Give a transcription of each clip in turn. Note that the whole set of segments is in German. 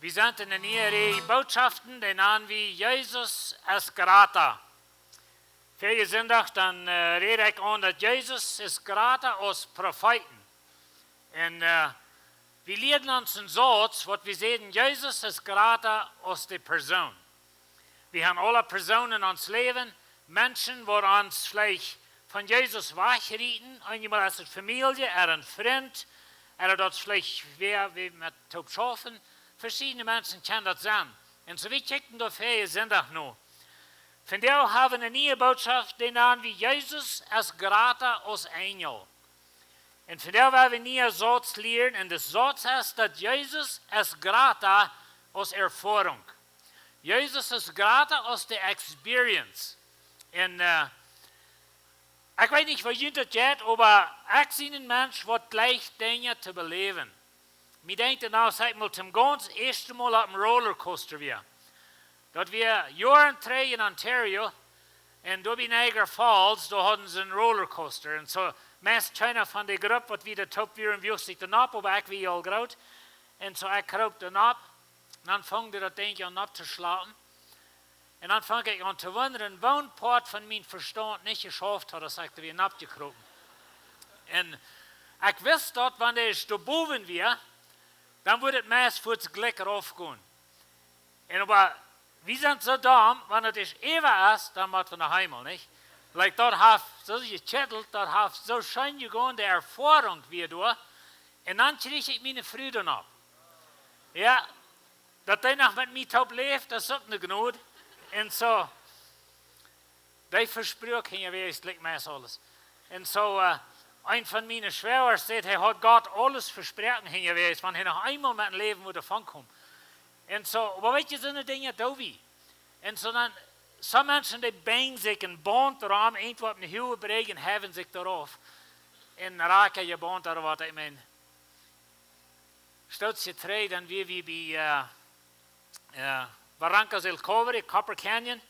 Wir sind in der Nähe Botschaften, die nennen wir Jesus es Grata. Viele Sonntag dann rede ich an, dass Jesus es Grata als Propheten. Und wir lernen uns einen Satz, was wir sehen, Jesus ist Grata als die Person. Wir haben alle Personen in uns Leben, Menschen, die uns vielleicht von Jesus wegrieten, einmal als eine Familie, ein Freund, oder das vielleicht wer wie mit Top schaffen. Verschiedene Menschen können das sein. Und so wie checken da viele Sonntag noch. Von der haben wir eine neue Botschaft, die nennen wir Jesus als Grata als Engel. Und von der werden wir nie einen Satz lernen. Und das Satz heißt, dass Jesus als Grata als Erfahrung. Jesus ist Grata als die Experience. Und ich weiß nicht, was ihr das geht, aber ich sehe einen Mensch, der gleich Dinge zu beleben. Mir denkt danach, sag mal, zum ganz ersten Mal auf dem Rollercoaster wir. Dort wir Jahren 3 in Ontario, und da in Niagara Falls, da hatten sie einen Rollercoaster. Und so, meist keiner von der Gruppe, was wieder top wir und sich dann ab, aber ich wie all groß. Und so, ich krob dann ab, und dann fang ich das Ding an abzuschlagen. Und dann fange ich an zu wundern, warum Part von meinem Verstand nicht geschafft hat, dass ich da wieder abgekroben. Und ich wusste dort, wenn ich da oben wäre, dann würde es meist für das Glück raufgehen. Und aber wir sind so dumm, wenn es ewig ist, dann machen wir nach Hause, nicht? Like dort hat so gechettelt, dort hat so schön gegangen, die Erfahrung wieder, und dann kriege ich meine Freude ab. Ja, dass der noch mit mir top lebt, das ist auch eine Gnade. Und so, die versprüht ihn ja, wie es liegt meist alles. Und so, ein von meinen Schwestern sagt, er hat Gott alles versprochen, wenn er noch einmal mit dem Leben wieder kommt. Und so, aber welche sind die Dinge da wie? Und so dann, so Menschen, die bängen sich ein Band daran, irgendwo auf eine Höhe bringen, haben sich darauf. Und raken je Band darauf, ich meine, stutz je 3, dann wie bei Barrancas del Cobre, Copper Canyon.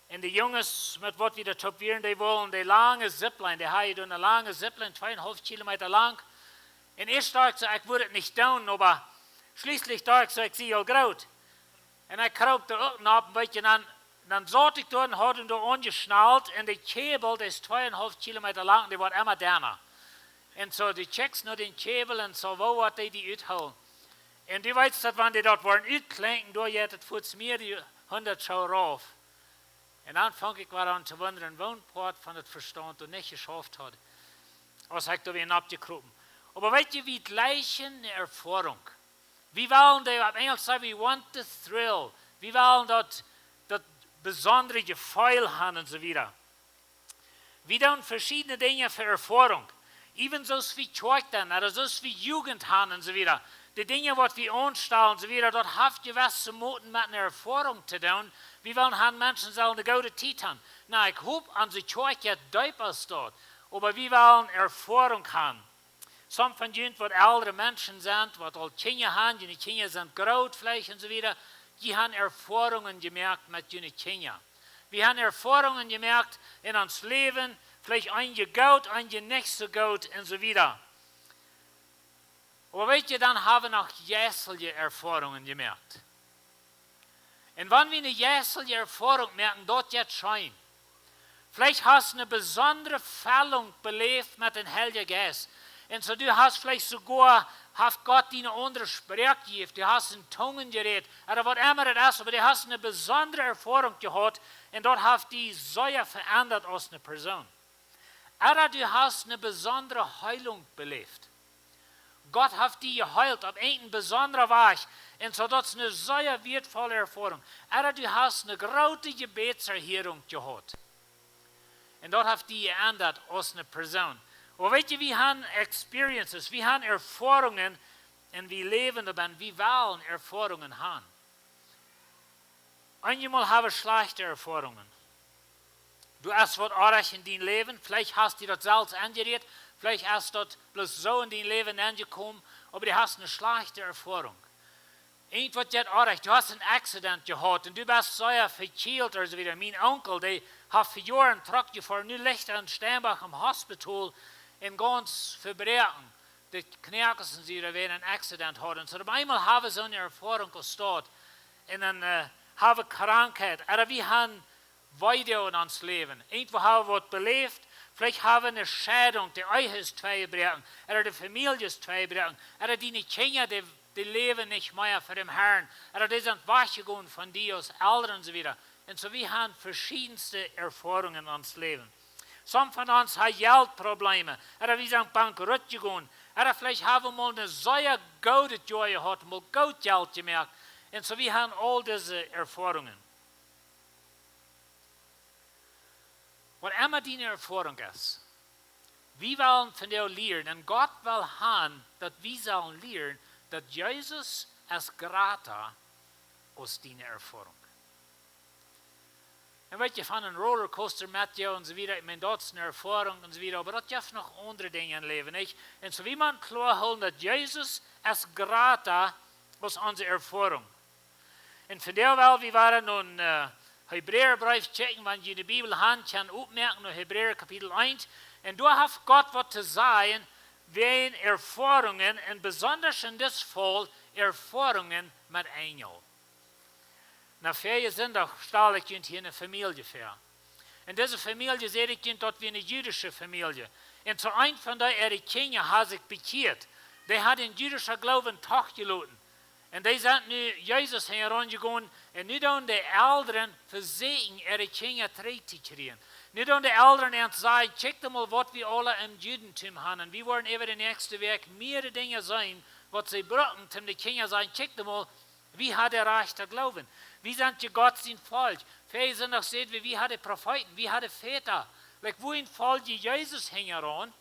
Und die Jungs, mit was wir da topieren, die wollen die lange Zipline, die haben eine lange Zipline, 2,5 Kilometer lang. Und ich dachte, ich würde es nicht tun, aber schließlich dachte ich sehe all gut. Und ich krob da unten ab ein bisschen, dann saß ich dort und hatte ihn da angeschnallt und die Käbel, die ist 2,5 Kilometer lang, die wird immer dünner. Und so, die checkst nur den Käbel und so, wo wird die ausholen. Und die weißt, dass wenn die dort waren ausklinken, da jettet futz mir die 100 Schau rauf. Und dann fange ich an zu wundern, wo ein Part von das Verstand und nicht geschafft hat. Was ich da wieder abgekroben. Aber weißt du, wie gleiche eine Erfahrung. Wir wollen, die, auf Englisch sagen wir, want the thrill. Wir wollen das besondere Gefühl haben und so weiter. Wir tun verschiedene Dinge für Erfahrung. Ebenso wie Kirchen oder so wie Jugend haben und so weiter. Die Dinge, die wir anstellen und so weiter, dort habt ihr was zu muten mit einer Erfahrung zu tun. Wir wollen haben Menschen sollen eine gute Zeit haben. Na, ich hoffe, an die Kirche ist dort. Aber wir wollen Erfahrung haben. Some von ihnen, die ältere Menschen sind, die all Kinder haben, die Kinder sind groß vielleicht und so weiter, die haben Erfahrungen gemerkt mit ihren Kindern. Wir haben Erfahrungen gemerkt in uns Leben, vielleicht einige gut, einige nicht so gut und so weiter. Aber weißt du, dann haben wir auch jährliche Erfahrungen gemerkt. Und wenn wir eine jährliche Erfahrung merken, dort jetzt scheint, vielleicht hast du eine besondere Fällung belebt mit dem Heiligen Geist. Und so du hast vielleicht sogar, hat Gott dir eine andere Sprache gegeben, du hast in Zungen geredet, oder was immer das ist, aber du hast eine besondere Erfahrung gehabt und dort hat die Säure verändert als eine Person. Oder du hast eine besondere Heilung belebt. Gott hat die geheilt auf einen besonderen Weg. Und so das ist eine sehr wertvolle Erfahrung. Oder du hast eine große Gebetserhörung gehabt. Und dort hat die geändert als eine Person. Aber weißt du, wir haben Experiences, wir haben Erfahrungen und wir leben dabei, wir wollen Erfahrungen haben. Einmal haben wir schlechte Erfahrungen. Du hast was anderes in dein Leben, vielleicht hast du das selbst angerührt, vielleicht hast du das bloß so in dein Leben angekommen, aber du hast eine schlechte Erfahrung. Irgendwas geht anders, du hast ein Accident gehabt und du bist so verkehlt oder so wieder. Mein Onkel, der hat für Jahre einen Truck gefahren, nu liegt er in Steinbach im Hospital in ganz Verbrechen. die Knerkes und sie wenn ein Accident hatten. So einmal haben sie eine Erfahrung gestanden. Und dann haben Krankheit. Oder wir haben weiter in uns Leben. Irgendwo haben wir was belebt. Vielleicht haben wir eine Scheidung, die euch ist zweibrechen. Oder die Familie ist zweibrechen. Oder die Kinder, die leben nicht mehr für den Herrn. Oder die sind weggegangen von Dios, Eltern und so weiter. Und so wir haben verschiedenste Erfahrungen in uns Leben. Some von uns haben Geldprobleme. Oder wir sind bankrott gegangen. Oder vielleicht haben wir mal eine sehr gute Joy gehabt, mal gut Geld gemerkt. Und so wir haben all diese Erfahrungen. Was immer deine Erfahrung ist, wir wollen von dir lernen, und Gott will haben, dass wir sollen lernen, dass Jesus ist gratis aus deiner Erfahrung. Und weet je, von einem Rollercoaster mit dir und so weiter, ich meine, das ist eine Erfahrung und so weiter, aber das gibt noch andere Dinge im Leben, nicht? Und so wie man klar holen, dass Jesus ist gratis aus unserer Erfahrung. Und von der Welt, wir waren nun Hebräerbrief checken, wenn ihr die Bibel habt, kann aufmerken, nur Hebräer Kapitel 1. Und da hat Gott was zu sagen, wegen Erfahrungen, und besonders in das Fall Erfahrungen mit Engeln. Na, viele sind auch stark hier eine Familie für. Und diese Familie sehe ich dort wie eine jüdische Familie. Und so ein von ihre Kinder hat sich bekehrt. Die hat den jüdischen Glauben gelassen. Und die sind nu Jesus herangegangen und nu dann die Eltern versehen, ihre Kinder zu kriegen. Nu dann die Eltern sagen, check mal, was wir alle im Judentum haben. Und wir wollen über den nächsten Weg mehrere Dinge sein, was sie brauchen, um die Kinder zu sagen, check mal, wie hat der rechte Glauben? Wie sind die Gottesdienst falsch? Viele sind auch sehen, wie hat die Propheten, wie hat die Väter? Like, wohin fällt die Jesus heran,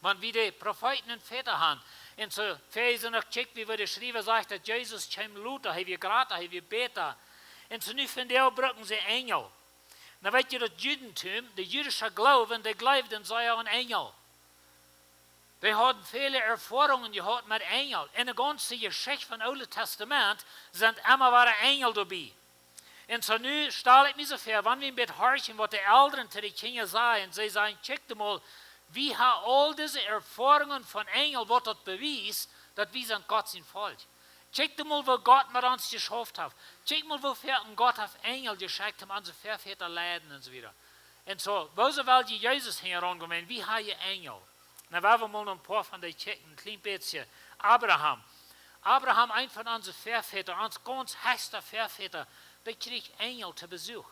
wenn wir die Propheten und Väter haben? Und so, viele sind auch check, wie wir die Schreiber sagt, dass Jesus kam Luther, wie Grata, wie Beta. Und so, nu von der brauchen sie Engel. Na, weißt ihr, das Judentum, der jüdische Glauben, der glaubt in so einen Engel. Die haben viele Erfahrungen gehabt mit Engeln. In der ganzen Geschichte vom Alten Testament sind immer wieder Engel dabei. Und so nu stelle ich mir so vor, wenn wir ein bisschen horchen, was die Eltern zu den Kindern sagen, sie sagen, check mal, wie haben all diese Erfahrungen von Engeln, was das beweist, dass wir sind Gott sind falsch. Check mal, wo Gott mit uns geschafft hat. Check mal, wofür Gott auf Engel geschickt hat, unsere Väter leiden und so weiter. Und so, wo sie will die Jesus herangehen, wie haben die Engel? Na, wollen wir mal noch ein paar von den checken, ein klein bisschen. Abraham, ein von unseren Vätern, uns ganz höchster Väter, der kriegt Engel zu Besuch.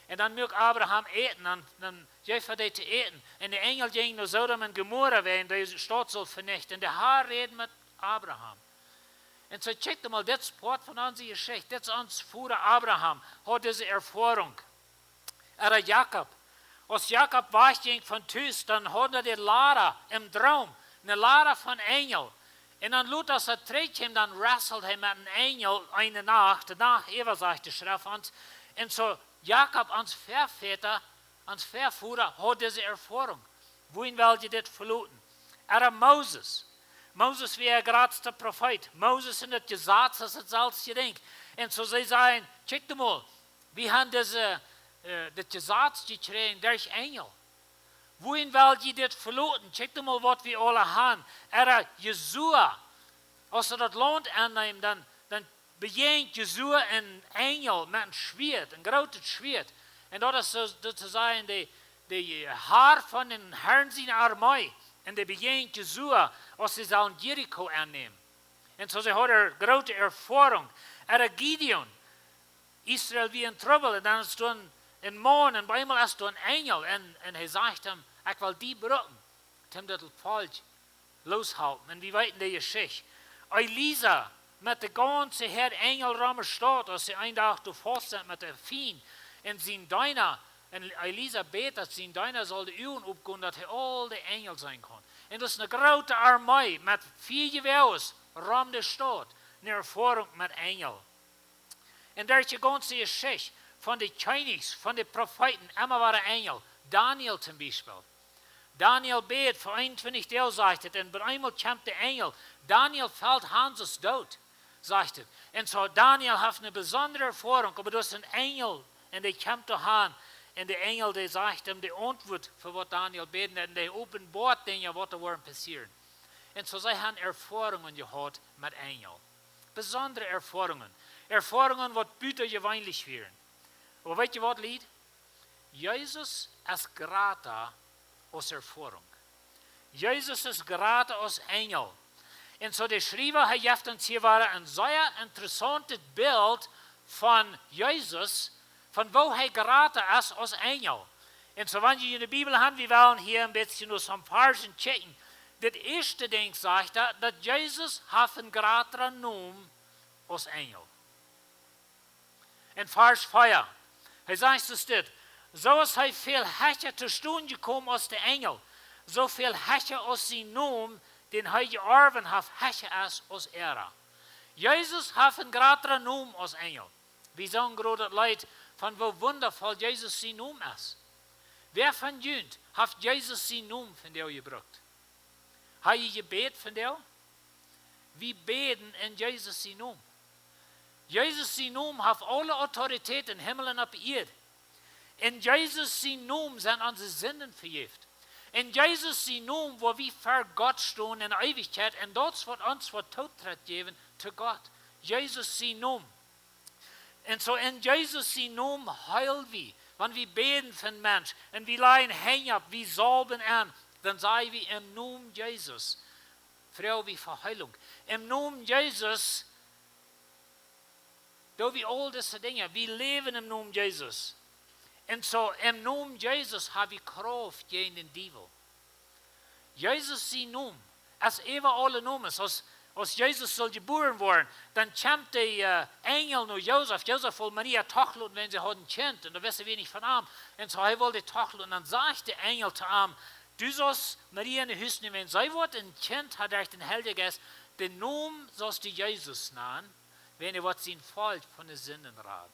Und dann mögt Abraham eten, dann Jeff hat zu eten. Und der Engel ging nach Sodom und Gomorra weg, die Stadt soll vernichten. Und der Herr redet mit Abraham. Und so checkt mal, das ist Part von unserer Geschichte, das ist uns Vater Abraham, hat diese Erfahrung. Oder Jakob. Als Jakob wegging von Tüß, dann hat er die Lara im Traum, eine Lara von Engel. Und dann lud er zurückkommt, dann wrestelt er mit einem Engel eine Nacht, danach Eva sagt die Schrift uns. Und so Jakob, uns Verväter, uns Verfuhrer, hat diese Erfahrung. Wohin will ihr das verluten? Oder Moses. Moses war gerade der Prophet. Moses in das Gesetz, das ist alles gedenkt. Und so sie sagen, check mal, wir haben das Gesetz gekriegt durch Engel. Wohin will ihr das verluten? Check mal, was wir alle haben. Oder Jesua. Als das Land annimmt, dann begegnet Jesua ein Engel mit einem Schwert, ein großes Schwert. Und das ist sozusagen die Haar von den Herrn seiner Armee. Und die begegnet Jesua, als sie sollen Jericho annehmen. Und so sie hat eine große Erfahrung. Oder Gideon. Israel wie in Trouble. Und dann ist dann ein Mann, und bei einmal ist da ein Engel. Und er sagt ihm, ich will die brücken. Tim das falsch loshalten. Und wir weiten die Geschichte. Elisa, mit der ganzen Herd Engelraum steht, als sie einen Tag fast sind mit der Fien. Und sie Deiner, und Elisa betet, sie Deiner soll die Uhren aufgehen, dass er all die Engel sein kann. Und das ist eine große Armee mit 4 Gewehrs, Raum der Stadt, eine Erfahrung mit Engel. Und da ist die ganze Geschichte von den Chinesen, von den Propheten, immer war ein Engel. Daniel zum Beispiel. Daniel bet für 21 Tage, sagt er, und bei einmal kommt der Engel. Daniel fällt Hanses tot, sagt er. Und so Daniel hat eine besondere Erfahrung, aber das ist ein Engel, und der kommt dahin, und der Engel, der sagt ihm die Antwort für was Daniel betet, und der offenbart Dinge, was da werden passieren. Und so sie haben Erfahrungen gehabt mit Engeln. Besondere Erfahrungen. Erfahrungen, die bütergewöhnlich wären. Aber weißt du was, Lied? Jesus ist gerade aus Erfahrung. Jesus ist gerade aus Engel. Und so der Schreiber, er gibt uns hier ein sehr interessantes Bild von Jesus, von wo er gerade ist aus Engel. Und so wenn ihr in der Bibel habt, wir wollen hier ein bisschen nur so ein paar checken. Das erste Ding sagt er, dass Jesus hat einen gerade Namen aus Engel. In Vers 4, er sagt es dit, so ist er viel Hecher zu Stunden gekommen aus der Engel, so viel Hecher aus seinem Namen, den er geerben hat, Hecher ist aus Ära. Jesus hat einen gerade Namen aus Engel. Wir sagen gerade Leid, von wo wundervoll Jesus sein Namen ist. Wer von Jünd hat Jesus sein Namen von dir gebracht? Hat ihr gebet von dir? Wir beten in Jesus sein Namen. Jesus sein Namen hat alle Autorität in Himmel und auf Erde. In Jesus sein Namen sind unsere Sünden vergibt. In Jesus sein Namen, wo wir vor Gott stehen in Ewigkeit, und das wird uns vor Todtritt geben zu Gott. Jesus sein Namen. Und so in Jesus sein Namen heilen wir. Wenn wir beten für einen Mensch und wir leihen Hände ab, wir salben an, dann sagen wir im Namen Jesus, Frau wie Verheilung. Im Namen Jesus, da wir all diese Dinge, wir leben im Namen Jesus. Und so im Namen Jesus habe ich Kraft gegen den Teufel. Jesus sein Name, als über alle Namen, als Jesus soll geboren werden, dann kommt der Engel nach Josef. Josef will Maria tacheln, wenn sie ein Kind, und da wissen wir nicht von ihm. Und so er wollte tacheln, und dann sagt der Engel zu ihm, du sollst Maria in die Hüste nehmen, wenn sie wird ein Kind, hat durch den Heiligen Geist, den Namen sollst du Jesus nennen, wenn er wird sein Volk von den Sünden raten.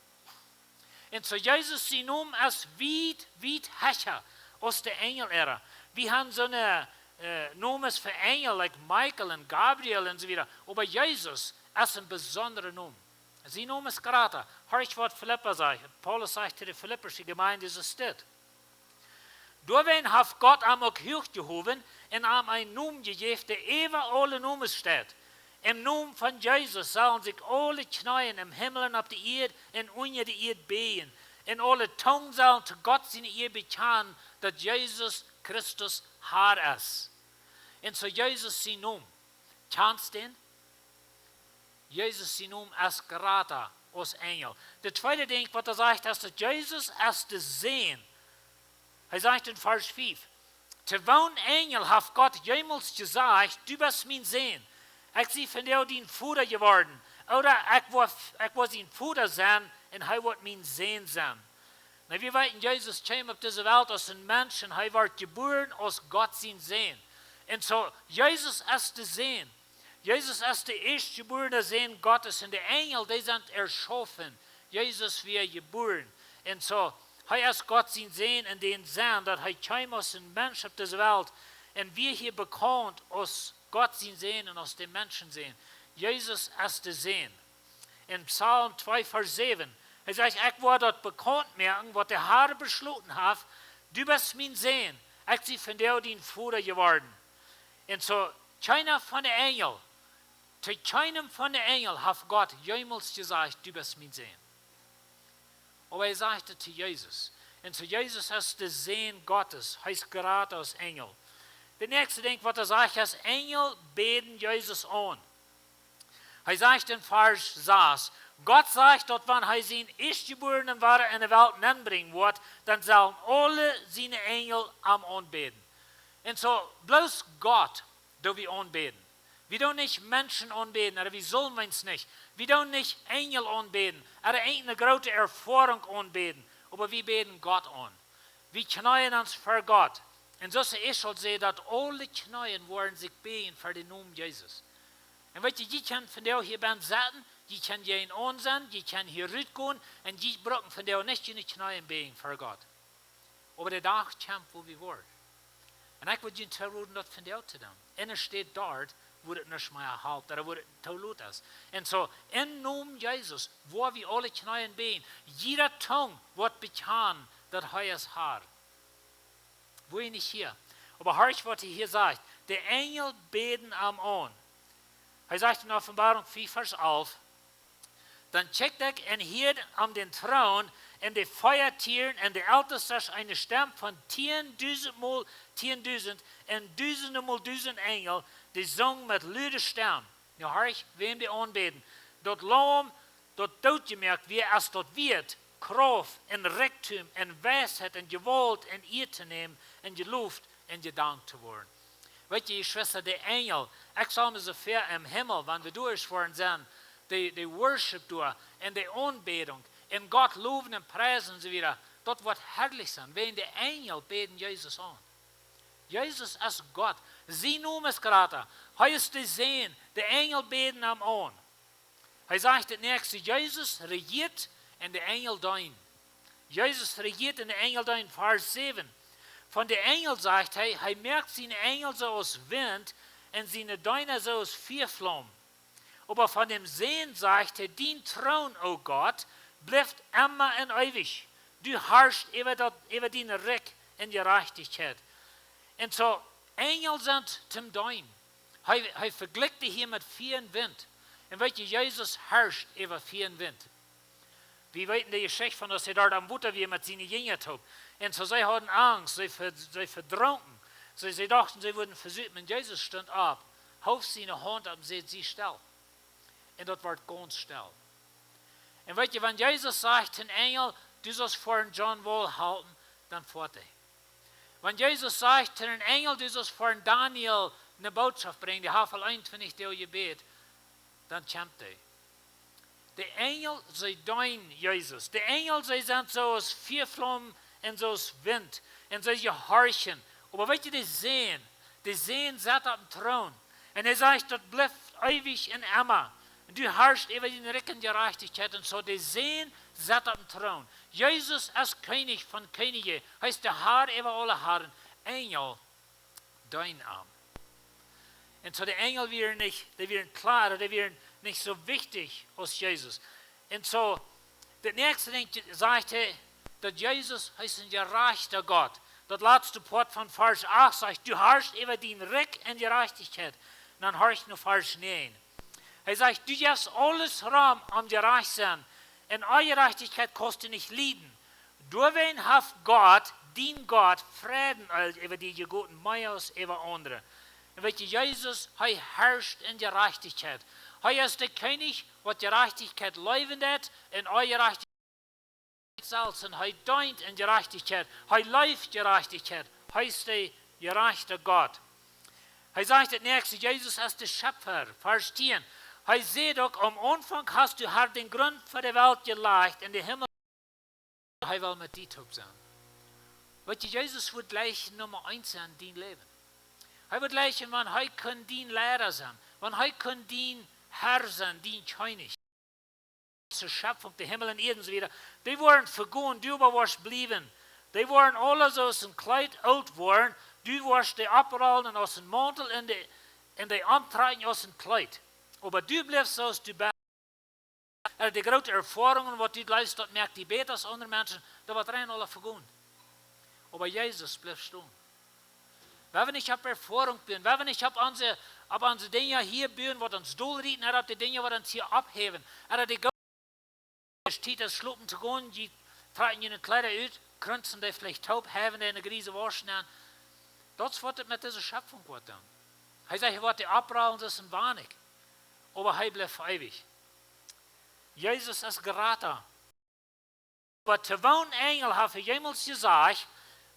Und so Jesus sein Name ist weit Hecher aus der Engel-Ära. Wir haben so eine Namen für Engel, like Michael und Gabriel und so weiter. Aber Jesus ist ein besonderer Name. Sein Name ist gerade. Hör ich, was Philippa sagt. Paulus sagt zu der philippische Gemeinde, ist es das. Doorheen hat Gott am auch hochgehoben und am einen Namen gegeben, der über alle Namen steht. Im Namen von Jesus sollen sich alle Knien im Himmel und auf der Erde und unter der Erde beten. Und alle Zungen sollen zu Gott seine Ehe bekennen, dass Jesus Christus Herr ist. Und so Jesus sein Name. Kennst du den? Jesus sein Name ist gerade aus Engel. Der zweite Ding, was er sagt, ist, dass Jesus ist der Sehen. Er sagt in Vers 5, zu welchem Engel hat Gott jemals gesagt, du bist mein Sehen. Ich bin von dir dein Vater geworden. Oder ich war sein Vater sein und er wird mein Sehen sein. Na, wir wissen, Jesus kam auf diese Welt als ein Mensch und er wird geboren aus Gott sein Sehen. Und so, Jesus ist der Sehen. Jesus ist der erstgeborene Sehen Gottes und die Engel, die sind erschaffen. Jesus wird geboren. Und so, er ist Gott sein Sehen in den Sinn, dass er kam aus einem Mensch auf diese Welt und wir hier bekannt aus Gott sein Sehen und aus dem Menschen sehen. Jesus ist der Sehen. In Psalm 2, Vers 7, er sagt, ich will dort bekannt merken, was der Herr beschlossen hat, du bist mein Sehen. Ich bin von dir dein Vater geworden. Und so, keiner von den Engeln, zu keinem von den Engeln hat Gott jemals gesagt, du bist mein Sehen. Aber er sagte zu Jesus. Und zu Jesus ist der Sehen Gottes, heißt gerade aus Engel. Der nächste Ding, was er sagt, ist, Engel beten Jesus an. Er sagt in Vers 6, Gott sagt, dass wenn er seinen Erstgeborenen in die Welt anbringen wird, dann sollen alle seine Engel am anbeten. Und so, bloß Gott, do wir anbeten. Wir dürfen nicht Menschen anbeten, oder wir sollen es nicht. Wir dürfen nicht Engel anbeten, oder eine große Erfahrung anbeten, aber wir beten Gott an. Wir knien uns für Gott. Und so ist es halt so, dass alle Knien wollen sich beten für den Namen Jesus. Und weißt du, die können von der hier beim Satten, die können hier in uns sein, die können hier rausgehen, und die brauchen von der nicht in die Knien beten für Gott. Aber der Tag kommt, wo wir wollen. Und ich würde Ihnen verraten, das von der zu tun. Und es steht dort, wo es nicht mehr erhalten, oder wo es tolut ist. Und so, im Namen Jesus, wo wir alle Knien beten, jeder Tongue wird bekannt, dass er ist Herr. Wo ich nicht hier. Aber hör ich, was er hier sagt. die Engel beten am an. Er sagt in Offenbarung 4, Vers 11, dann checkt ich en hier am den Thron en de Feuertieren en de Ältesters eine Stimme von 10.000 mal 10.000 en duizenden mal 1000 Engel, die zong met luide stem. Nu hoor ik, wem die aanbeden. Dat loom, dat doodgemerkt wie als dat wird, Kraft en Reichtum en Weisheit en Gewalt en eer te nemen en gelooft en gedankt te worden. Weet je, Schwester, de Engel, ik zal me zo ver im Himmel, wanneer we durchfahren zijn, de worship door en de aanbeding en Gott loven en prijzen en zo weer, dat wordt herrlich zijn. Wegen de Engel beten Jezus aan. Jezus is Gott. Sie noemen es gerade. Hij is te zien. De Engel beten hem aan. Hij zegt het nächste, Jezus regiert en de Engel dein. Jezus regiert en de Engel dein, Vers 7. Von der Engel sagt hij merkt zijn Engel zo als Wind en zijn Deine zo als Feuerflamme. Aber von dem Sehen sagt er, dien Thron, o Gott, blijft immer en ewig. Du herrschst über die Recht en Gerechtigkeit. En zo, Engel sind zum Dein. Hij vergleicht die hier met Vier en Wind. En weet je, Jezus herrscht über Vier en Wind. Wir weten die Geschichte von, dass er dort am Butter wie mit seinen Jüngern tut. Und so, sie hatten Angst, sie verdrunken. Sie dachten, sie würden versuchen, und Jesus stand ab, hob seine Hand ab und sagte, sie still. Und das wird ganz still. Und weet je, wenn Jesus sagt, ein Engel, du sollst vor John wohl halten, dann fährt er. Wenn Jesus sagt, ein Engel, du sollst vor Daniel eine Botschaft bringen, die Havel 21 der Gebet, dann kämpft er. Die Engel, sie dein Jesus. Die Engel, sie sind so als Feuerflammen und so als Wind und sie gehorchen. Aber weet je, die sehen zat auf dem Thron. Und er sagt, das bleibt ewig und immer. Und du herrschst über die Recken Gerechtigkeit und so. Die sehen zat auf dem Thron. Jesus ist König von Könige, heißt der Herr über alle Herren. Engel, dein Arm. Und so die Engel wären klar, die wären nicht so wichtig als Jesus. Und so, der nächste Ding sagt er, dass Jesus ist ein gerechter Gott. Das letzte Wort von Vers 8 sagt, du herrschst über die Recht und Gerechtigkeit. Und dann horcht nur Vers 9. Er sagt, du gibst alles Raum am gerecht sein. Und eure Gerechtigkeit kostet nicht Leiden. Durch hat Gott, dien Gott, Frieden über die guten Meiers, über andere. Und weet je, Jesus, hij herrscht in Gerechtigkeit. Hij ist der König, wat Gerechtigkeit leuven hat, und eure Gerechtigkeit selbst. Und hij deint in Gerechtigkeit. Hij läuft Gerechtigkeit. Hij ist der gerechte Gott. Hij sagt das nächste, Jesus ist der Schöpfer. Vers 10. Hij sagt auch, am Anfang hast du her den Grund für die Welt gelegt, in den Himmel. Hij will mit dir sein. Weet je, Jesus wird gleich Nummer 1 sein in dein Leben. Hij wird gleich, wenn hij kann dein Lehrer sein, wenn hij kann dein Herr sein, dein König. Zur Schöpfung, der Himmel und Erden so wieder. Die waren vergehen, du warst blieben. Die waren alle so aus dem Kleid alt worden, du warst die abrollen aus dem Mantel und die Antreiben aus dem Kleid. Aber du bleibst so, als du bist. Die große Erfahrungen, was du leistest, merkt die besser als andere Menschen, da wird rein alle vergehen. Aber Jesus bleibt stehen. Wenn wir nicht auf Erfahrung bin, wenn wir nicht auf unsere Dinge hier bin, was uns durchrieten, er hat die Dinge, was uns hier abheben, er hat die steht das Schluppen zu gehen, die tragen ihre Kleider aus, kränzen die vielleicht taub, haben die eine Grise waschen. Das wird mit dieser Schöpfung dann. Er sagt, er wird die abrollen, das ist wahrnig. Aber er bleibt ewig. Jesus ist gerade. Aber zu wohnen Engel hat er jemals gesagt,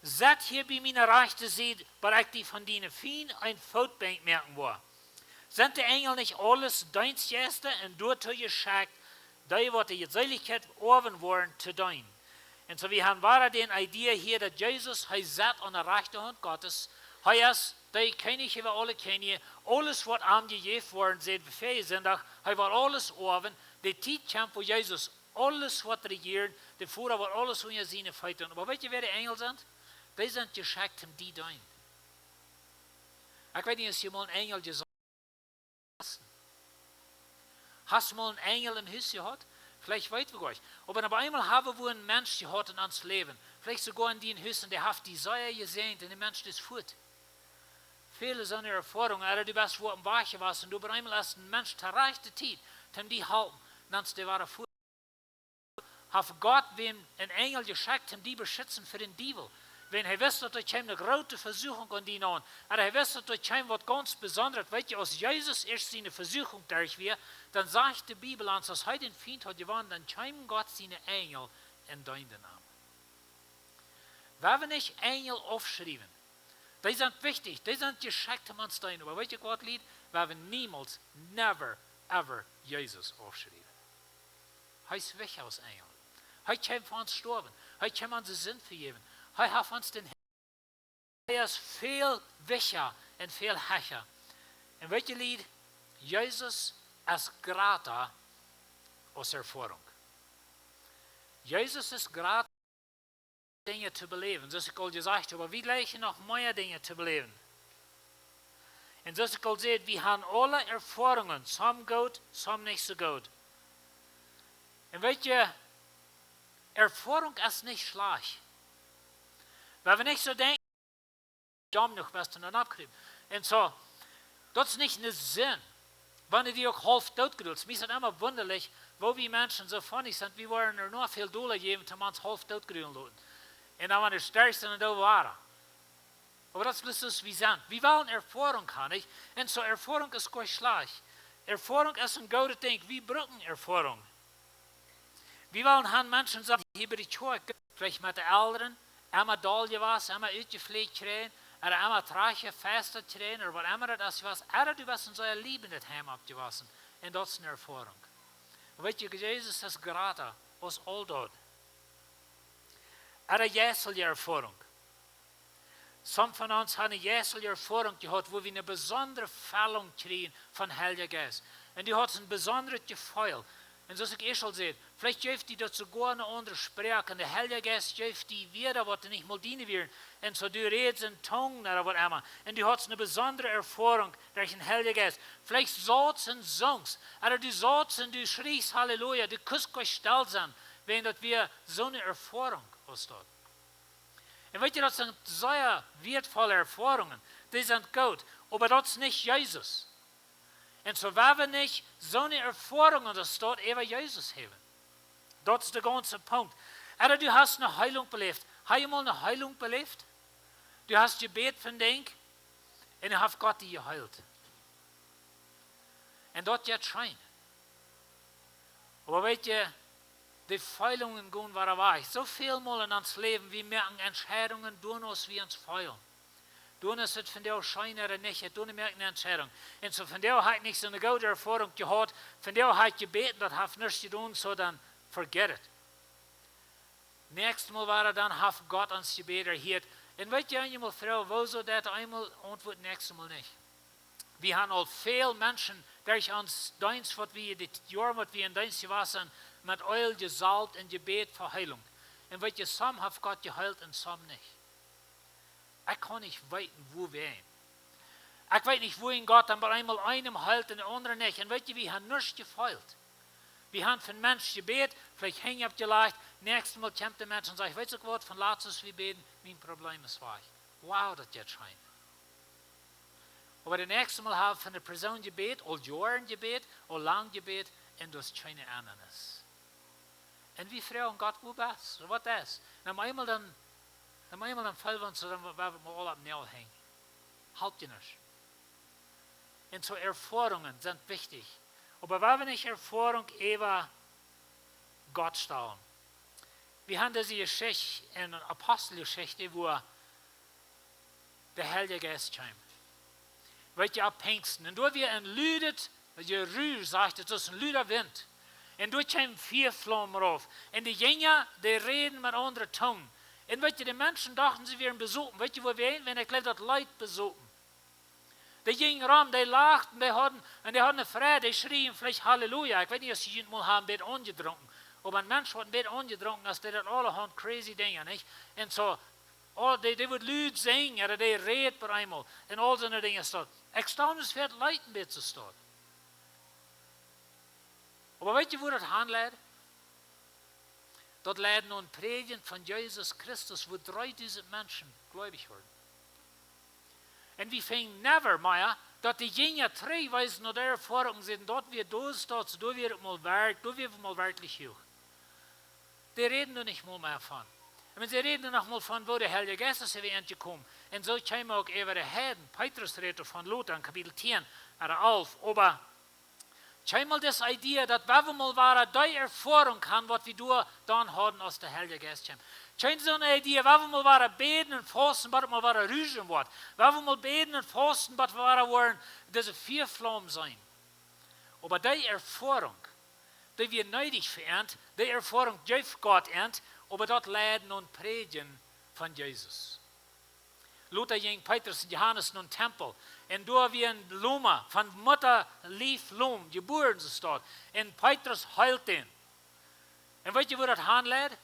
zet hier bij mijn rechte Seite, bereikt die von denen Fien ein Foutbank merken war. Sind die Engel nicht alles Dienstgäste und dort geschickt, die wat die Seligkeit oben wollen zu dein. Und so wir haben wahre den Idee hier, dass Jesus, er sitzt an der rechten Hand Gottes, er ist der König über alle Könige, alles was ihm gegeben worden sind, befähigt sind, er war alles oben, der Tiefkampf wo Jesus, alles was regiert, der Führer war alles unter seine Feiten. Aber weißt du, wer die Engel sind? Die sind geschickt, um die dein. Ich weiß nicht, ob du mal einen Engel gesagt hast. Hast du mal einen Engel im Haus gehabt? Vielleicht weit wir euch. Aber einmal haben wir einen Mensch gehabt in uns Leben. Vielleicht sogar in den Hüssen, der hat die Säue gesehen, und der Mensch ist fort. viele so eine Erfahrung, oder du bist wo am Wachen was und du bei einmal als ein Mensch der rechte Zeit, dem die halten, nennst du wahre Fuhr. Hat Gott wem ein Engel geschickt, dem die beschützen für den Diebel. Wenn er wisst, dass durch eine große Versuchung an die an, oder er wisst, dass durch was ganz Besonderes, weißt du, als Jesus erst seine Versuchung durch wir, dann sagt die Bibel uns, dass heute den Feind hat gewonnen, dann scheint Gott seine Engel in deinen Namen. Wenn wir nicht Engel aufschreiben, die sind wichtig, die sind geschickt um uns dein, aber weißt du, Gott liegt, wenn wir niemals, never, ever Jesus aufschreiben. Er ist weg aus Engel. Er kommt von uns gestorben. Er kommt uns den Sinn vergeben. Er hat uns den Himmel. Er ist viel wichtiger und viel höher. Und welches Lied? Jesus ist gratis aus Erfahrung. Jesus ist gratis, Dinge zu beleben. Das ist all gesagt, aber wie gleich noch mehr Dinge zu beleben. Und das ist all gesagt, wir haben alle Erfahrungen, some gut, some nicht so gut. Und welche Erfahrung ist nicht schlecht. Weil wir nicht so denken, Dom noch was dann abkriegen. Und so, das ist nicht ein Sinn, wenn du dir auch halb tot gedulst. Mir ist es immer wunderlich, wo wir Menschen so funny sind, wir wollen nur viel Dole geben, um uns halb tot gedulden lassen. Und dann, wenn wir stärksten und da waren. Aber das ist es, wie sind. Wir wollen Erfahrung haben, nicht? Und so, Erfahrung ist gar schlecht. Erfahrung ist ein gutes Ding. Wir brauchen Erfahrung. Wir wollen haben Menschen sagen, hier bei der Kirche, vielleicht mit den Älteren, einmal Dolje was, einmal uitgepflegt kriegen, oder einmal Trache fester kriegen, oder was immer das was. Oder du wirst in so ein Leben das Heim abgewassen. Und das ist eine Erfahrung. Und weißt du, Jesus ist gerade aus all dort. Oder jässelige Erfahrung. Some von uns haben eine jässelige Erfahrung gehabt, wo wir eine besondere Fällung kriegen von Heiliger Geist. Und die hat ein besonderes Gefühl. Und so ich schon sehe, vielleicht dürft die dazu sogar eine andere Sprache. Und der Heilige Geist dürft die wieder, was nicht mal dienen werden. Und so du redest in Tongen oder was immer. Und du hast eine besondere Erfahrung durch den Heiligen Geist. Vielleicht sollst und Songs. Oder du sollst und du schriest Halleluja. Du kannst euch still sein, wenn wir so eine Erfahrung hast. Und weißt du, das sind sehr wertvolle Erfahrungen. Die sind gut. Aber das ist nicht Jesus. Und so, wenn wir nicht so eine Erfahrung und das dort über Jesus haben. Das ist der ganze Punkt. Oder du hast eine Heilung belebt. Hast du mal eine Heilung belebt? Du hast Gebet von Denk und du hast Gott dich geheilt. Und dort jetzt scheint. Aber weißt du, die Feilungen gehen war wahr. So viel mal in uns Leben, wir merken Entscheidungen, tun uns wie uns feilen. Toen is het van jou schijner en niet, toen merk je een Entscheidung. En zo van jou had ik niet zo'n goede ervaring gehad, van jou had je gebeten, dat heeft niets gedaan, zo dan forget it. Nächstes Mal war dann, hat Gott uns Gebet erhört. Und weißt du, einmal Frau, wo so das einmal antwortet, nächstes Mal nicht. Wir haben all viele Menschen, durch uns Dienst, was wir, die Jahr, was wir in Dienst gewesen, mit Öl gesalbt und Gebet für Heilung. Und weißt du, some hat Gott geheilt und some nicht. Ich kann nicht weiten, wo wen. Ich weiß nicht, wohin Gott dann bei einmal einem heilt und der andere nicht. Und weißt du, wir haben nichts gefeilt. Wir haben von Menschen gebeten, vielleicht hängen auf die Leicht. Nächstes Mal kommt der Mensch und sagt, weißt du was, von Lazarus wir beten, mein Problem ist weich. Wow, das jetzt scheint. Aber das nächste Mal haben wir von der Person gebeten, all Jahren gebeten, all lang gebeten, und das ist keine Ananas. Und wir fragen Gott, wo bist du? Was ist? Und einmal dann fallen wir uns, dann werden wir alle ab Nähl hängen. Halt ihr nicht. Und so Erfahrungen sind wichtig. Aber wenn wir nicht Erfahrung über Gott stellen. Wir haben diese Geschichte, eine Apostelgeschichte, wo der Heilige Geist kam. Weil ja ab Pfingsten. Und da wir ein Lüdet, Rühr sagt, das ist ein lüder Wind. Und da kamen 4 Flammen rauf. Und die Jünger, die reden mit anderen Zungen. Und weißt du, die Menschen dachten, sie wären besuchen. Weißt du, wo wir hin, wenn ich das Leid besuchen. Die gingen rum, die lachten, die hatten eine Freude, die schrien vielleicht Halleluja. Ich weiß nicht, ob sie mal haben ein bisschen angedrunken. Aber ein Mensch hat ein bisschen angedrunken, als die das alle haben crazy Dinge, nicht? Und so, die wird Lüd singen, oder die redet bei einmal. Und all so eine Dinge steht. Ich staune, es wird Leid ein bisschen steht. Aber weißt du, wo das handelt? Dort leiden nun Predigen von Jesus Christus, wo 3000 Menschen gläubig wurden. En we fingen never meer dat de jingen terechtwijzen naar de ervaring zijn dat we doorstaat, dat we het mal werkt, dat we het mal werkelijk hoog. Die reden er nicht mehr von. Und sie reden noch mal von, wo der Heilige Geist ist gekommen. Und so kämen auch über die Heiden. Petrus redet von Luther in Kapitel 10 oder 11. Aber kämen das Idee, dass wenn wir mal waren, die Erfahrung haben, was wir dann haben, als der Heilige Geist kommt. Kämen so eine Idee, wenn wir mal waren, beten und fasten, was mal waren, rügen wird. Wenn wir mal beten und fasten, was wir waren, diese 4 Flammen sein. Aber die Erfahrung, die wir nötig vereint, die Erfahrung durch Gott ernt, aber dort leiden und predigen von Jesus. Luther ging Petrus und Johannes in den Tempel, und da wie ein Luma, von Mutter lief Lum, geboren ist dort, und Petrus heilt den. Und weißt du, wo das handelt?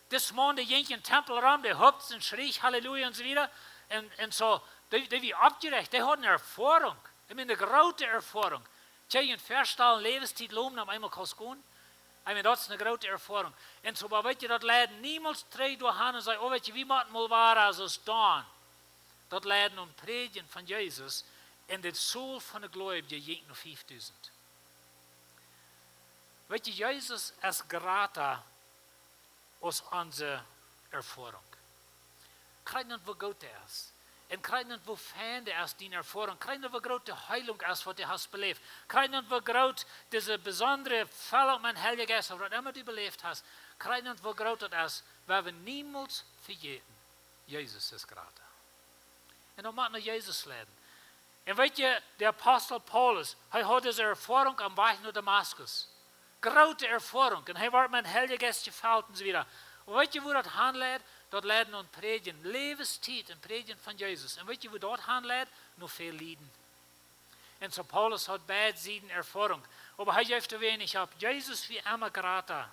Das Mann, der ging in den Tempel ran, der hüpft und schrie Halleluja und so wieder, und so, die wie abgerecht, die hatten Erfahrung, ich meine, eine große Erfahrung. Die in verstellen Lebenszeit loben, am einmal kosten. Ich meine, das ist eine große Erfahrung. Und so, aber weißt du, das leiden niemals drei durch Hand und sagen, oh, weißt du, wie man mal war, als es dann. Das leiden und predigen von Jesus in der Soul von der Gläubigen geht noch 5000. Weißt du, Jesus ist gerade aus unserer Erfahrung. Keiner, wo Gott ist. En keiner, wo fern der ist, die Erfahrung. Keiner, wo groß die Heilung ist, was du hast belebt. Keiner, wo groß diese besondere Füllung mit Heiligen Geist, was immer du belebt hast. Keiner, wo groß das ist, weil wir niemals vergeten. Jesus ist gerade. Und dann machen wir Jesus leiden. Und weißt du, der Apostel Paulus, er hat diese Erfahrung am Weg nach Damaskus. Große Erfahrung. Und er wird mit Heiligen Geist gefällt und so wieder. Und weißt du, wo das handelt? Dort leiden und predigen, Lebenszeit und predigen von Jesus. Und weißt du, wo dort handelt? Nur viel Leiden. Und so Paulus hat beide Seiten Erfahrung. Aber er heeft er wenig ab. Jesus wie immer gerade.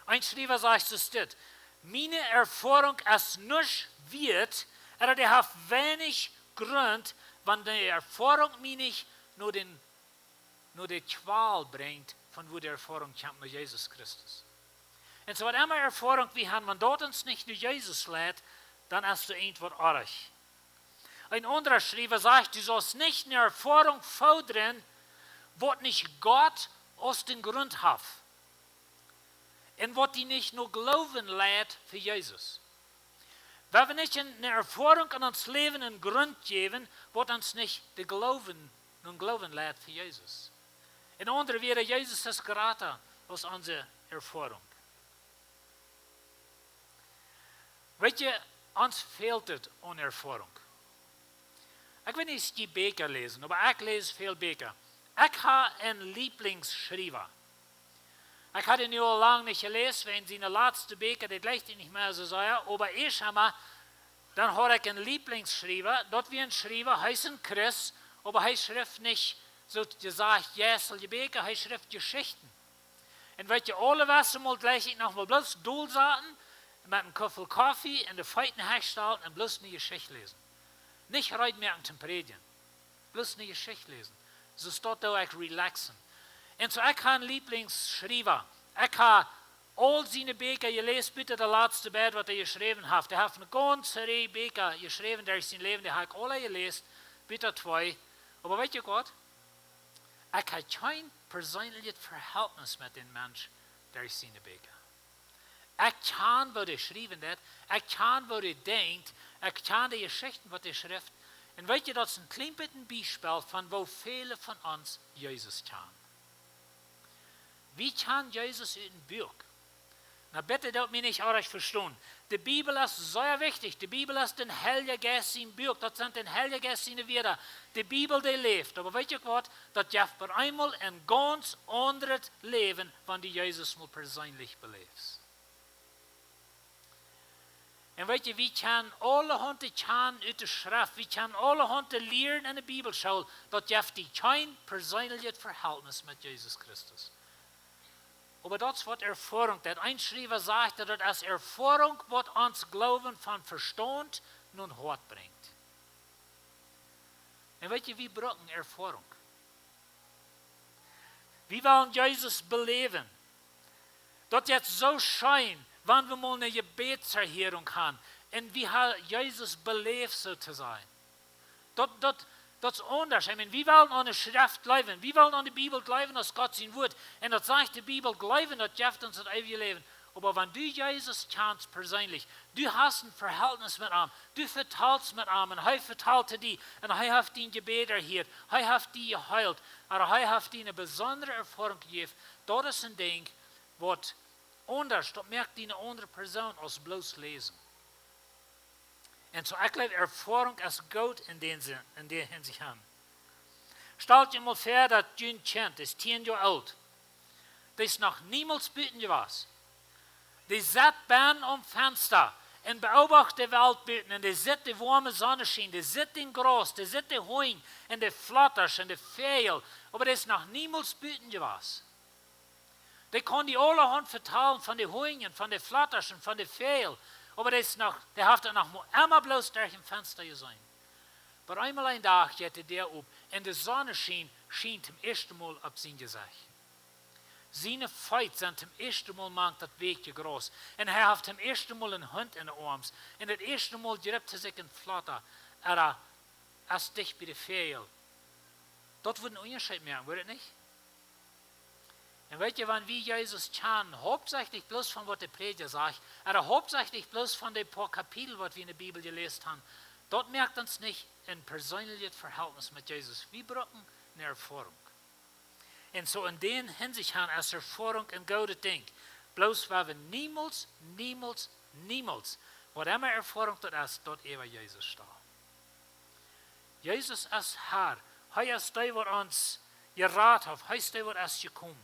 Ein Schreiber sagt es dit. Meine Erfahrung ist nicht wert, aber der hat wenig Grund, wenn die Erfahrung mir nicht nur die Qual bringt, von wo die Erfahrung kommt mit Jesus Christus. Und so, was immer Erfahrung wir haben, wenn dort uns nicht durch Jesus lädt, dann hast du irgendwas arg. Ein anderer Schreiber sagt, du sollst nicht eine Erfahrung fordern, was nicht Gott aus dem Grund hat. Und was die nicht nur glauben lädt für Jesus. Wenn wir nicht eine Erfahrung in uns Leben einen Grund geben, wird uns nicht die Glauben lädt für Jesus. In anderen wäre Jesus das gerade aus unserer Erfahrung. Weet je, ons fehlt het aan Erfahrung. Ich will nicht die Bücher lesen, aber ich lese viel Bücher. Ich habe einen Lieblingsschreiber. Ich hatte ihn nur lange nicht gelesen, wenn seine letzte Bücher, das leicht nicht mehr so sehr, aber ich habe, dann habe ich einen Lieblingsschreiber, dort wie ein Schreiber, heißt Chris, aber er schreibt nicht so gesagt, jäsel die Bücher, er schreibt Geschichten. Und weet je, alle was mal gleich noch mal bloß Dulsaten, mit einem Köffel Kaffee in der Feiten herstellen und bloß eine Geschichte lesen. Nicht reinmerken zum Predigen. Bloß eine Geschichte lesen. So steht da auch relaxen. Und so, ich habe einen Lieblingsschreiber. Ich habe all seine Bücher gelesen, bitte der letzte Bett, was er geschrieben hat. Er hat eine ganze Reihe Bücher geschrieben, der ist sein Leben, die habe ich alle gelesen, bitte 2. Aber weißt du Gott? Ich habe kein persönliches Verhältnis mit dem Menschen, der ist seine Bücher. Ich kann, was er geschrieben hat, ich kann, was er denkt, ich kann die Geschichten, was er schreibt. Und weißt du, das ist ein klein bisschen Beispiel von, wo viele von uns Jesus kennen. Wie kann Jesus in ein Buch? Na bitte, das mir nicht auch verstehen. Die Bibel ist sehr wichtig. Die Bibel ist den Heiligen Geist im Buch. Das sind den Heiligen Geist in der Wörter. Die Bibel, die lebt. Aber weißt du was? Das gibt bei einmal ein ganz anderes Leben, wenn du Jesus mal persönlich belebst. Und weißt du, wir können alle Hunde kennen aus der Schrift, wir können alle Hunde lernen in der Bibelschule, dass die kein persönliches Verhältnis mit Jesus Christus. Aber das wird Erfahrung. Der ein Schreiber sagt, dass das Erfahrung wird uns Glauben von Verstand nun Hort bringt. Und weißt du, wir brauchen Erfahrung. Wir wollen Jesus beleben. Das jetzt so scheint, wenn wir mal eine Gebetserhörung haben, und wie hat Jesus belebt, so zu sein. Dat is anders. I mean, wie wollen an de Schrift geloven? Wie wollen an de Bibel geloven als Gott zijn woord? En dat zegt de Bibel geloven, dat geeft ons het eeuwige leven. Aber wenn du Jesus kennst persönlich, du hast ein Verhältnis mit ihm, du vertraust mit ihm und er vertraut dir und er hat dein Gebet erhört, er hat dich geheilt, oder er hat dir eine besondere Erfahrung gegeben. Das ist ein Ding, was anders, das merkt eine andere Person als bloß lesen. Und so, ich glaube, Erfahrung ist gut in der Hinsicht an. Stellt dir mal vor, dass Jün Kind ist 10 Jahre alt. Das ist noch niemals büten gewesen. Die sitzt beim Fenster und beobachtet die Welt büten. Und die sieht die warme Sonnenschein, die sieht den Gras, die sieht die Hohen und die Flatters und die Vögel. Aber das ist noch niemals büten gewesen. Die kann die alle Hand vertrauen von den Hohen, von den Flatters und von den Vögeln. Aber das ist noch, der hat dann noch einmal bloß durch ein Fenster gesehen. Aber einmal ein Tag geht der auf und die Sonne schien zum ersten Mal auf sein Gesicht. Seine Feinde sind zum ersten Mal mangt das Weg groß. Und er hat zum ersten Mal einen Hund in den Armen. Und das erste Mal drückt er sich ein Flatter. Er ist dicht bei den Vögeln. Das würde einen Unterschied merken, würde es nicht? Und weißt ihr, wenn wir Jesus kennen, hauptsächlich bloß von was der Prediger sagt, oder hauptsächlich bloß von den paar Kapiteln, was wir in der Bibel gelesen haben, dort merkt uns nicht ein persönliches Verhältnis mit Jesus. Wir brauchen eine Erfahrung. Und so in den Hinsicht haben als Erfahrung ein gutes Ding. Bloß weil wir niemals, was immer Erfahrung das ist, dort über Jesus steht. Jesus ist Herr. Er ist der, der uns geraten hat. Er ist der, der ist gekommen.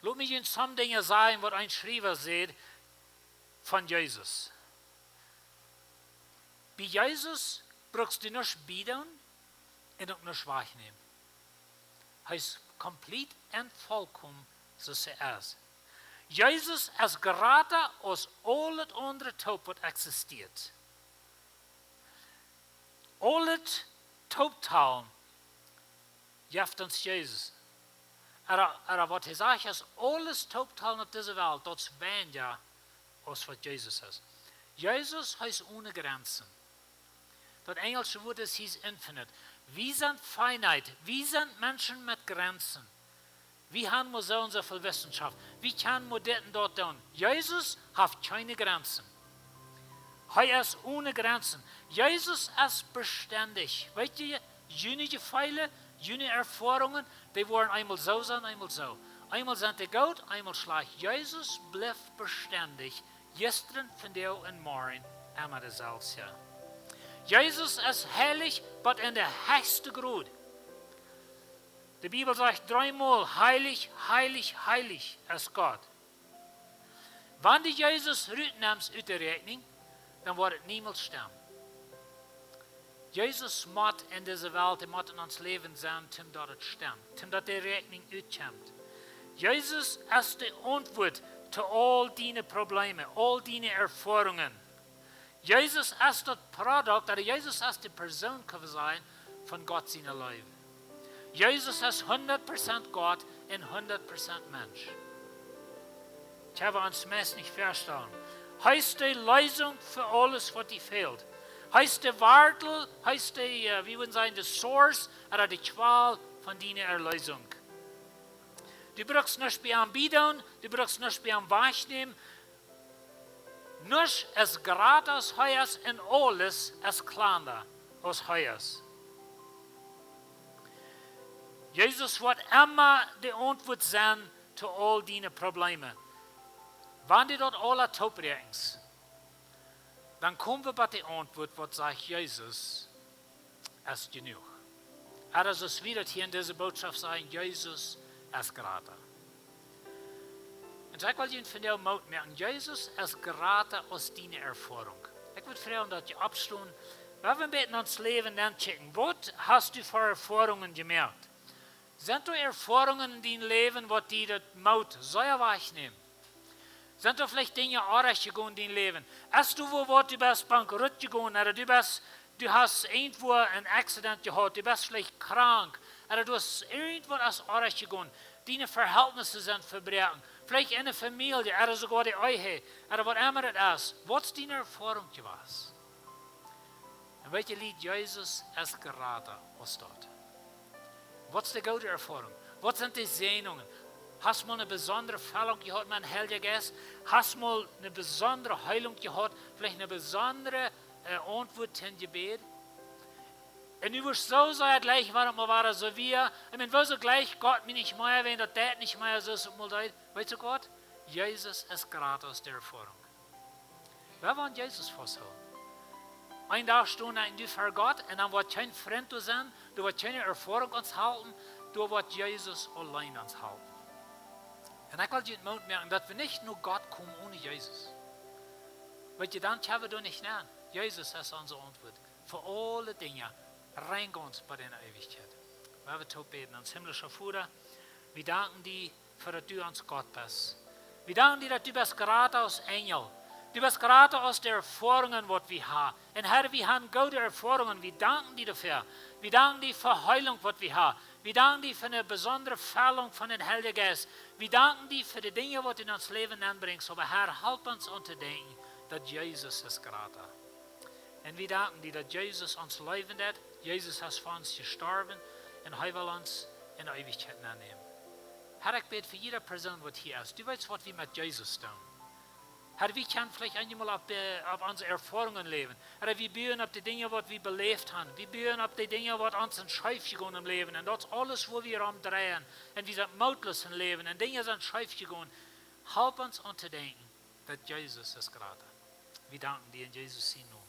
Lass mich Ihnen some Dinge sagen, was ein Schreiber sieht von Jesus. Bei Jesus brauchst du nicht bieten und auch nicht wahrnehmen. Er ist komplett und vollkommen, so sie ist. Jesus ist gerade aus alles andere Taub, was existiert. Alles Taubtalen gibt uns Jesus. Aber was er sagt, ist, alles Taubtalen auf dieser Welt, das wähnt ja, aus was Jesus ist. Jesus heißt ohne Grenzen. Das englische Wort ist, hieß infinite. Wir sind Feinheit, wir sind Menschen mit Grenzen. Wie haben wir so viel Wissenschaft? Wie können wir das und dort tun? Jesus hat keine Grenzen. Er ist ohne Grenzen. Jesus ist beständig. Weißt du, jene Pfeile, jene Erfahrungen, die wollen einmal so sein, einmal so. Einmal sind die gut, einmal schlecht. Jesus bleibt beständig. Gestern, von dir und morgen, immer dasselbe. Jesus ist heilig, aber in der höchsten Grad. Die Bibel sagt 3-mal, heilig, heilig, heilig ist Gott. Wenn du Jesus rausnimmst aus der Rechnung, dann wird es niemals stimmen. Jesus muss in dieser Welt, muss in uns Leben sein, dass es stimmt, dass die Rechnung auskommt. Jesus ist die Antwort zu all deine Probleme, all deine Erfahrungen. Jesus ist das Produkt, oder Jesus ist die Person kann sein von Gott seiner Leben. Jesus ist 100% Gott und 100% Mensch. Ich habe uns meist nicht verstanden. Heißt die Lösung für alles, was dir fehlt. Heißt der Wartel, heißt der, wie würden sagen, der Source oder die Qual von deiner Erlösung. Du brauchst nicht bei Anbieten, du brauchst nicht bei Wahrnehmen. Nicht es gratis Heuers und alles es kleiner als Heuers. Jesus wird immer die Antwort sein zu all deine Probleme. Wenn du dort alle taub bringst, dann kommen wir bei der Antwort, was sagt Jesus, ist genug. Also es wird hier in dieser Botschaft sagen, Jesus ist gerade. Und ich will Ihnen von der Mut merken, Jesus ist gerade aus deiner Erfahrung. Ich würde fragen, dass ihr abstehen, wenn wir beten uns Leben dann checken, was hast du für Erfahrungen gemerkt? Sind da Erfahrungen in deinem Leben, was die das Mut sehr wahrnehmen? Sind da vielleicht Dinge anders gegangen in deinem Leben? Hast du wo du bist bankrott gegangen oder du hast irgendwo ein Accident gehabt, du bist vielleicht krank oder du hast irgendwo anders gegangen. Deine Verhältnisse sind verbrochen. vielleicht in der Familie, oder sogar die Ehe, oder was immer es ist. Was ist deine Erfahrung gewesen? Und welche Lied Jesus ist gerade aus dort? Was ist die gute Erfahrung? Was sind die Sehnungen? Hast du mal eine besondere Fällung gehabt mit dem Heiligen Geist? Hast du mal eine besondere Heilung gehabt? Vielleicht eine besondere Antwort in Gebet? Und du wirst so sehr gleich, warum war so wie, ich meine, wo so gleich Gott mir nicht mehr, wenn das nicht mehr so ist, weißt du Gott? Jesus ist gerade aus der Erfahrung. Wir wollen Jesus festhalten. Ein Tag stehen du vor Gott und dann wird kein Freund zu sein, du wirst keine Erfahrung uns halten, du wirst Jesus allein uns halten. Und ich will dir merken, dass wir nicht nur Gott kommen ohne Jesus. Weil dann können wir nicht lernen. Jesus ist unsere Antwort. Für alle Dinge. Rein uns bei der Ewigkeit. Wir werden beten. Ans himmlischer Vater, wir danken dir, für dass du uns Gott bist. Wir danken dir, dass du bist gerade aus Engel. Du bist gerade aus den Erfahrungen, die wir haben. Und Herr, wir haben gute Erfahrungen. Wir danken dir dafür. Wir danken dir für Heilung, die wir haben. Wir danken dir für eine besondere Fällung von den Heiligen Geist. Wir danken dir für die Dinge, die du in uns Leben anbringst. Aber Herr, help uns unterdenken, dass Jesus ist gerade. Und wir danken dir, dass Jesus uns leben hat. Jesus ist für uns gestorben und er will uns in der Ewigkeit annehmen. Herr, ich bete für jede Person, die hier ist. Du weißt, was wir mit Jesus tun. Herr, wir können vielleicht einmal auf unsere Erfahrungen leben. Herr, wir bauen auf die Dinge, die wir belebt haben. Wir bauen auf die Dinge, die uns in Scheif gegangen im Leben. Und das ist alles, wo wir umdrehen. Und wir sind mautlos im Leben. Und Dinge sind Scheif gegangen. Help uns unterdenken, dass Jesus ist gerade. Wir danken dir in Jesus' Namen.